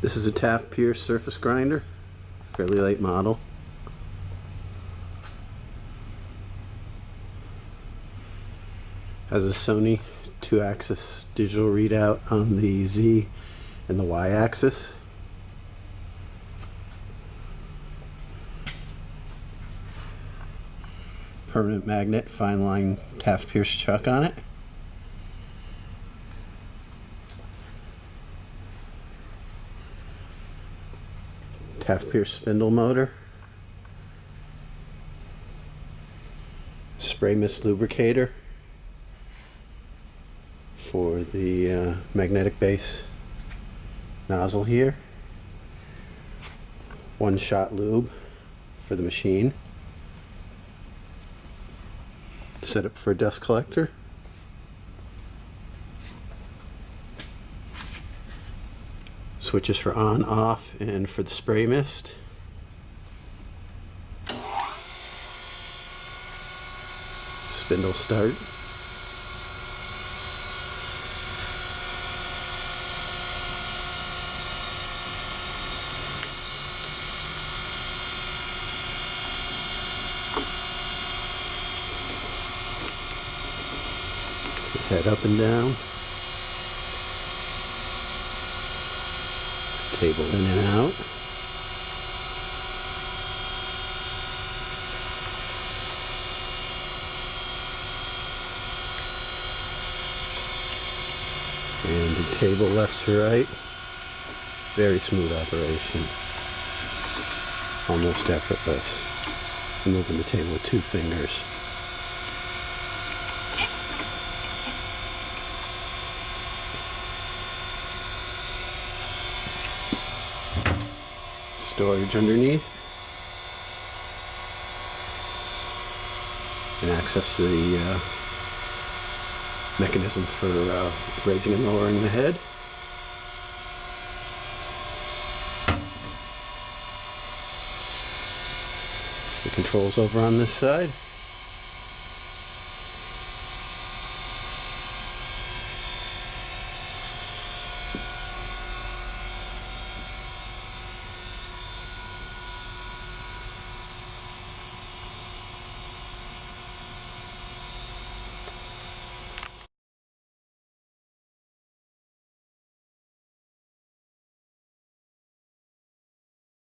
This is a Taft Peirce surface grinder, fairly late model. Has a Sony 2-axis digital readout on the Z and the Y axis. Permanent magnet fine line Taft Peirce chuck on it. Taft Peirce spindle motor. Spray mist lubricator for the magnetic base nozzle here. One shot lube for the machine. Set up for a dust collector. Switches for on, off, and for the spray mist. Spindle start. Head up and down. Table in and out. And the table left to right. Very smooth operation. Almost effortless. I'm moving the table with 2 fingers. Storage underneath, and access to the mechanism for raising and lowering the head. The controls over on this side.